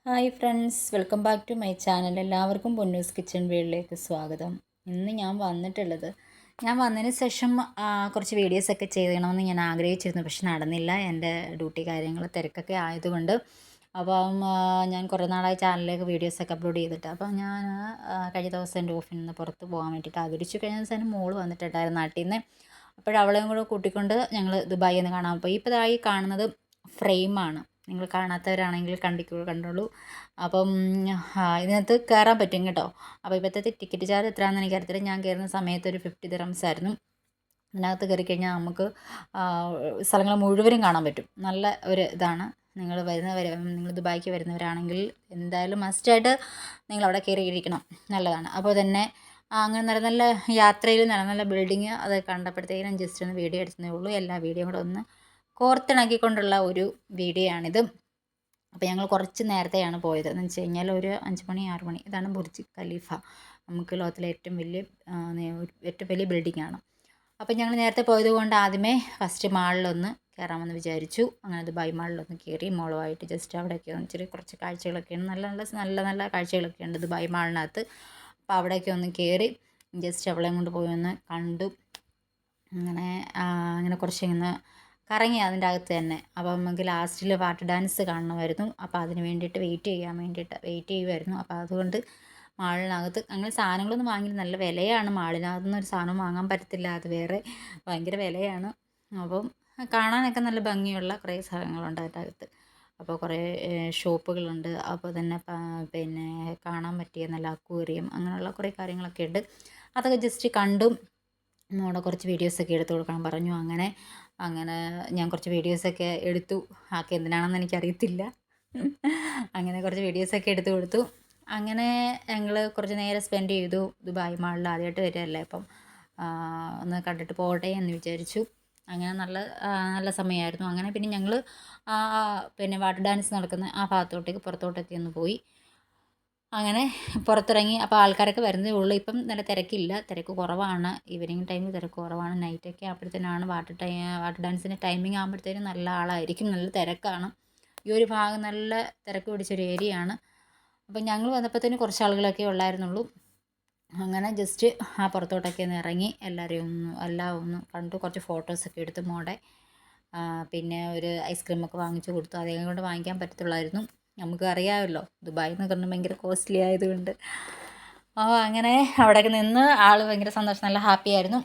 Hi friends, welcome back to my channel. എല്ലാവർക്കും Ponnus kitchen വേൾഡിലേക്ക് സ്വാഗതം. ഇന്ന് ഞാൻ വന്നതിന് ശേഷം കുറച്ച് വീഡിയോസൊക്കെ ചെയ്യണമെന്ന് ഞാൻ ആഗ്രഹിച്ചിരുന്നു, പക്ഷെ നടന്നില്ല. എൻ്റെ ഡ്യൂട്ടി കാര്യങ്ങൾ തിരക്കൊക്കെ ആയതുകൊണ്ട്. അപ്പം ഞാൻ കുറേ നാളായി ചാനലിലേക്ക് വീഡിയോസൊക്കെ അപ്ലോഡ് ചെയ്തിട്ട്. അപ്പം ഞാൻ കഴിഞ്ഞ ദിവസം എൻ്റെ ഓഫീസിൽ നിന്ന് പുറത്ത് പോകാൻ വേണ്ടിയിട്ട് ആഗ്രഹിച്ചു. കഴിഞ്ഞ ദിവസം മോള് വന്നിട്ടുണ്ടായിരുന്നു നാട്ടിൽ നിന്ന്. അപ്പോഴവളെയും കൂടെ കൂട്ടിക്കൊണ്ട് ഞങ്ങൾ ദുബായിൽ നിന്ന് കാണാൻ പോയി. ഇപ്പോൾ ഇതായി കാണുന്നത് ഫ്രെയിമാണ്. നിങ്ങൾ കാണാത്തവരാണെങ്കിൽ കണ്ടോളൂ. അപ്പം ഇതിനകത്ത് കയറാൻ പറ്റും കേട്ടോ. അപ്പോൾ ഇപ്പോഴത്തെ ടിക്കറ്റ് ചാർജ് എത്രയാണെന്ന് എനിക്കറിയത്തില്ല. ഞാൻ കയറുന്ന സമയത്ത് ഒരു 50 ദിറംസ് ആയിരുന്നു. ഇതിനകത്ത് കയറി കഴിഞ്ഞാൽ നമുക്ക് സ്ഥലങ്ങൾ മുഴുവനും കാണാൻ പറ്റും. നല്ല ഒരു ഇതാണ്. നിങ്ങൾ ദുബായിക്ക് വരുന്നവരാണെങ്കിൽ എന്തായാലും മസ്റ്റായിട്ട് നിങ്ങൾ അവിടെ കയറിയിരിക്കണം. നല്ലതാണ്. അപ്പോൾ തന്നെ അങ്ങനെ നല്ല നല്ല യാത്രയിൽ നല്ല നല്ല ബിൽഡിങ് അത് കണ്ടപ്പോഴത്തേക്കും ജസ്റ്റ് ഒന്ന് വീഡിയോ എടുത്തതേ ഉള്ളൂ. എല്ലാ വീഡിയോ കൂടെ ഒന്ന് കോർത്തിണക്കിക്കൊണ്ടുള്ള ഒരു വീഡിയോ ആണിത്. അപ്പോൾ ഞങ്ങൾ കുറച്ച് നേരത്തെയാണ് പോയത്. എന്ന് വെച്ച് കഴിഞ്ഞാൽ ഒരു 5 മണി 6 മണി. ഇതാണ് ബുർജ് ഖലീഫ. നമുക്ക് ലോകത്തിലെ ഏറ്റവും വലിയ ബിൽഡിംഗ് ആണ്. അപ്പോൾ ഞങ്ങൾ നേരത്തെ പോയത് കൊണ്ട് ആദ്യമേ ഫസ്റ്റ് മാളിലൊന്ന് കയറാമെന്ന് വിചാരിച്ചു. അങ്ങനെ ദുബായ് മാളിലൊന്ന് കയറി മോളുമായിട്ട് ജസ്റ്റ് അവിടെയൊക്കെ ഇച്ചിരി കുറച്ച് കാഴ്ചകളൊക്കെയാണ്. നല്ല കാഴ്ചകളൊക്കെ ഉണ്ട് ദുബായ് മാളിനകത്ത്. അപ്പോൾ അവിടെയൊക്കെ ഒന്ന് കയറി ജസ്റ്റ് അവളെയും കൊണ്ട് പോയി ഒന്ന് കണ്ടു. അങ്ങനെ കുറച്ചിങ്ങനെ കറങ്ങി അതിൻ്റെ അകത്ത് തന്നെ. അപ്പോൾ നമുക്ക് ലാസ്റ്റിൽ പാട്ട് ഡാൻസ് കാണണമായിരുന്നു. അപ്പോൾ അതിന് വേണ്ടിയിട്ട് വെയിറ്റ് ചെയ്യുമായിരുന്നു. അപ്പോൾ അതുകൊണ്ട് മാളിനകത്ത് അങ്ങനെ സാധനങ്ങളൊന്നും വാങ്ങി. നല്ല വിലയാണ് മാളിനകത്തുനിന്ന്. ഒരു സാധനവും വാങ്ങാൻ പറ്റത്തില്ല, അത് വേറെ ഭയങ്കര വിലയാണ്. അപ്പം കാണാനൊക്കെ നല്ല ഭംഗിയുള്ള കുറേ സ്ഥലങ്ങളുണ്ട് അതിൻ്റെ അകത്ത്. അപ്പോൾ കുറേ ഷോപ്പുകളുണ്ട്. അപ്പോൾ തന്നെ പിന്നെ കാണാൻ പറ്റിയ നല്ല അക്വേറിയം അങ്ങനെയുള്ള കുറേ കാര്യങ്ങളൊക്കെ ഉണ്ട്. അതൊക്കെ ജസ്റ്റ് കണ്ടും മോടെ കുറച്ച് വീഡിയോസൊക്കെ എടുത്തു കൊടുക്കാൻ പറഞ്ഞു. അങ്ങനെ ഞാൻ കുറച്ച് വീഡിയോസൊക്കെ എടുത്തു. എന്തിനാണെന്ന് എനിക്കറിയത്തില്ല. അങ്ങനെ കുറച്ച് വീഡിയോസൊക്കെ എടുത്തു കൊടുത്തു. അങ്ങനെ ഞങ്ങൾ കുറച്ച് നേരം സ്പെൻഡ് ചെയ്തു. ദുബായ് മാളിൽ ആദ്യമായിട്ട് വരികയല്ലേ, അപ്പം ഒന്ന് കണ്ടിട്ട് പോകട്ടെ എന്ന് വിചാരിച്ചു. അങ്ങനെ നല്ല സമയമായിരുന്നു. അങ്ങനെ പിന്നെ ഞങ്ങൾ വാട്ടർ ഡാൻസ് നടക്കുന്ന ആ പുറത്തോട്ടൊക്കെ ഒന്ന് പോയി. അങ്ങനെ പുറത്തിറങ്ങി. അപ്പോൾ ആൾക്കാരൊക്കെ വരുന്നതേ ഉള്ളൂ. ഇപ്പം നല്ല തിരക്ക് കുറവാണ്. ഈവനിങ് ടൈമിൽ തിരക്ക് കുറവാണ്. നൈറ്റൊക്കെ ആകുമ്പോഴത്തേനാണ് വാട്ടർ ഡാൻസിൻ്റെ ടൈമിംഗ് ആകുമ്പോഴത്തേനും നല്ല ആളായിരിക്കും, നല്ല തിരക്കാണ്. ഈ ഒരു ഭാഗം നല്ല തിരക്ക് പിടിച്ചൊരു ഏരിയയാണ്. അപ്പം ഞങ്ങൾ വന്നപ്പോഴത്തേനും കുറച്ച് ആളുകളൊക്കെ ഉള്ളായിരുന്നുള്ളൂ. അങ്ങനെ ജസ്റ്റ് പുറത്തോട്ടൊക്കെ ഒന്ന് ഇറങ്ങി എല്ലാം ഒന്ന് കണ്ടു. കുറച്ച് ഫോട്ടോസൊക്കെ എടുത്ത് മോടെ. പിന്നെ ഒരു ഐസ്ക്രീമൊക്കെ വാങ്ങിച്ചു കൊടുത്തു. അതേ കൊണ്ട് വാങ്ങിക്കാൻ പറ്റത്തുള്ളായിരുന്നു. നമുക്ക് അറിയാമല്ലോ ദുബായ് എന്ന് പറഞ്ഞാൽ ഭയങ്കര കോസ്റ്റ്ലി ആയതുകൊണ്ട്. അങ്ങനെ അവിടെയൊക്കെ നിന്ന് ആൾ ഭയങ്കര സന്തോഷം, നല്ല ഹാപ്പി ആയിരുന്നു.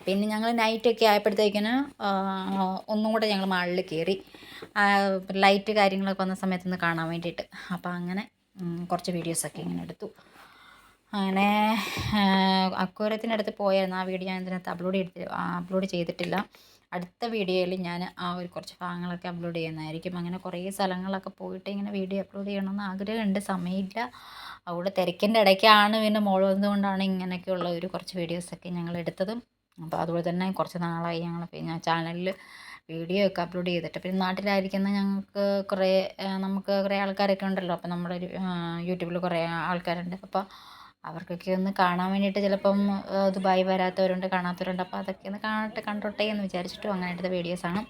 പിന്നെ ഞങ്ങൾ നൈറ്റൊക്കെ ആയപ്പോഴത്തേക്കിന് ഒന്നും കൂടെ ഞങ്ങൾ മാളിൽ കയറി ലൈറ്റ് കാര്യങ്ങളൊക്കെ വന്ന സമയത്തൊന്ന് കാണാൻ വേണ്ടിയിട്ട്. അപ്പോൾ അങ്ങനെ കുറച്ച് വീഡിയോസൊക്കെ ഇങ്ങനെ എടുത്തു. അങ്ങനെ അക്വേറിയത്തിനടുത്ത് പോയായിരുന്നു. ആ വീഡിയോ ഞാൻ ഇതിനകത്ത് അപ്ലോഡ് ചെയ്തിട്ടില്ല. അടുത്ത വീഡിയോയിൽ ഞാൻ ഒരു കുറച്ച് ഭാഗങ്ങളൊക്കെ അപ്ലോഡ് ചെയ്യുന്നതായിരിക്കും. അങ്ങനെ കുറേ സ്ഥലങ്ങളൊക്കെ പോയിട്ട് ഇങ്ങനെ വീഡിയോ അപ്ലോഡ് ചെയ്യണമെന്ന് ആഗ്രഹമുണ്ട്, സമയമില്ല. അവിടെ തിരക്കിൻ്റെ ഇടയ്ക്കാണ് പിന്നെ മോൾ വന്നതുകൊണ്ടാണ് ഇങ്ങനെയൊക്കെയുള്ള കുറച്ച് വീഡിയോസൊക്കെ ഞങ്ങൾ എടുത്തതും. അപ്പോൾ അതുപോലെ തന്നെ കുറച്ച് നാളായി ഞാൻ ചാനലിൽ വീഡിയോ ഒക്കെ അപ്ലോഡ് ചെയ്തിട്ട്. പിന്നെ നാട്ടിലായിരിക്കുന്ന നമുക്ക് കുറേ ആൾക്കാരൊക്കെ ഉണ്ടല്ലോ. അപ്പോൾ നമ്മുടെ യൂട്യൂബിൽ കുറേ ആൾക്കാരുണ്ട്. അപ്പോൾ അവർക്കൊക്കെ ഒന്ന് കാണാൻ വേണ്ടിയിട്ട് ചിലപ്പം ദുബായ് വരാത്തവരുണ്ട്, കാണാത്തവരുണ്ട്. അപ്പോൾ അതൊക്കെ ഒന്ന് കണ്ടോട്ടെ എന്ന് വിചാരിച്ചിട്ടും അങ്ങനെ എടുത്ത വീഡിയോസാണ്.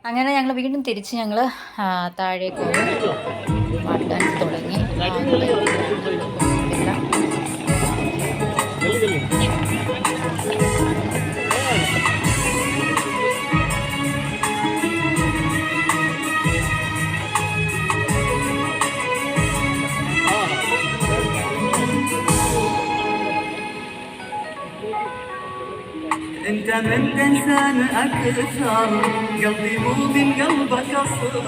അങ്ങനെ ഞങ്ങൾ വീണ്ടും തിരിച്ച് താഴേക്ക് പാട്ട് ഡാൻസ് തുടങ്ങി. انت من انسان اكثر قلبي مو من قلبك اصغر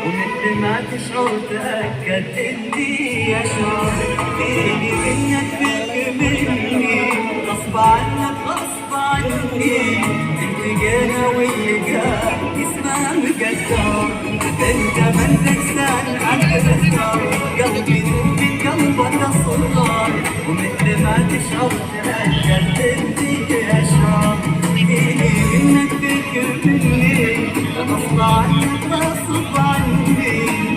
ومثل ما تشعر تاكد اني اشعر فيني انك فيك مني غصب عني التقينا واللقاء اسمه مقدر انت من انسان اكثر قلبي مو من قلبك اصغر ومثل ما تشعر تاكد اني اشعر فيني انك فيك مني غصب عني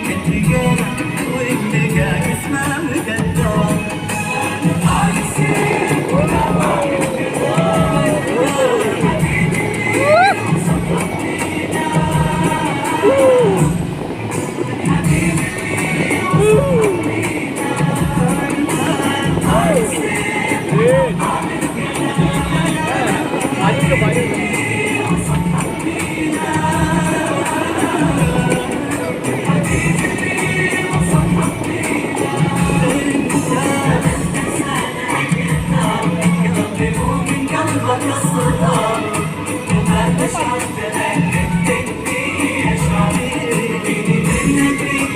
التقينا واللقاء اسمه مقدر Woo!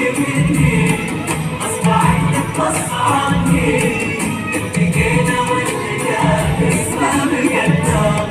شفتني أصبحت تصحاني التقينا واللقاء اسمه مقدر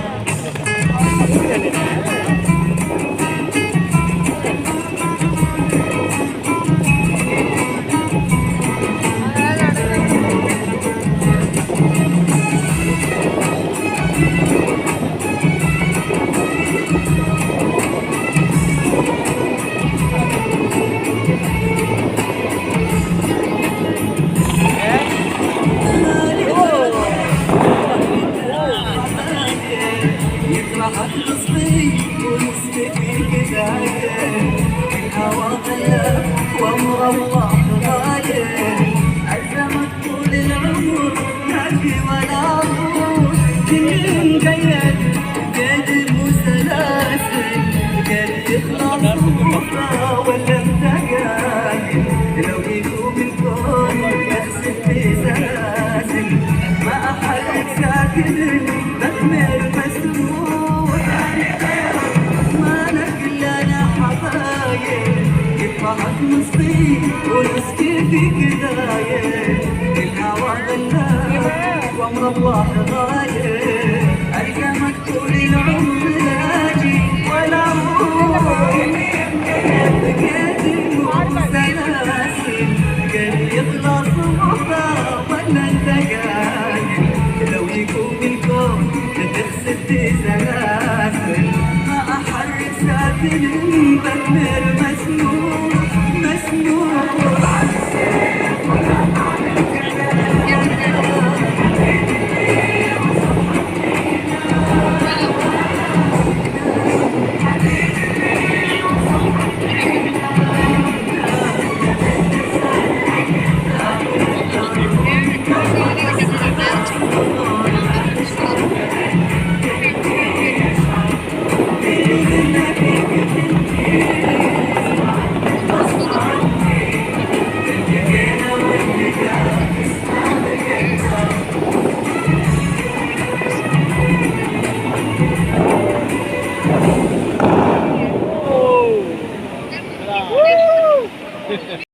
يطرح القصدي ونسلك كفاية الهوى غياب وامر الله غاية عزمت طول العمر ناجي ولا روح كل مقيد قيد مسلاسل قد يخلص وفا ولا انتقال لو يقوم الكون يخسف في سلاسل ما أحد ساكن بثمر مسموح ما نقل أنا حبايب يفرحك نصفي ونسكي في كداية الهوى غلاب وامر الله غايب ألقى مقتول العمر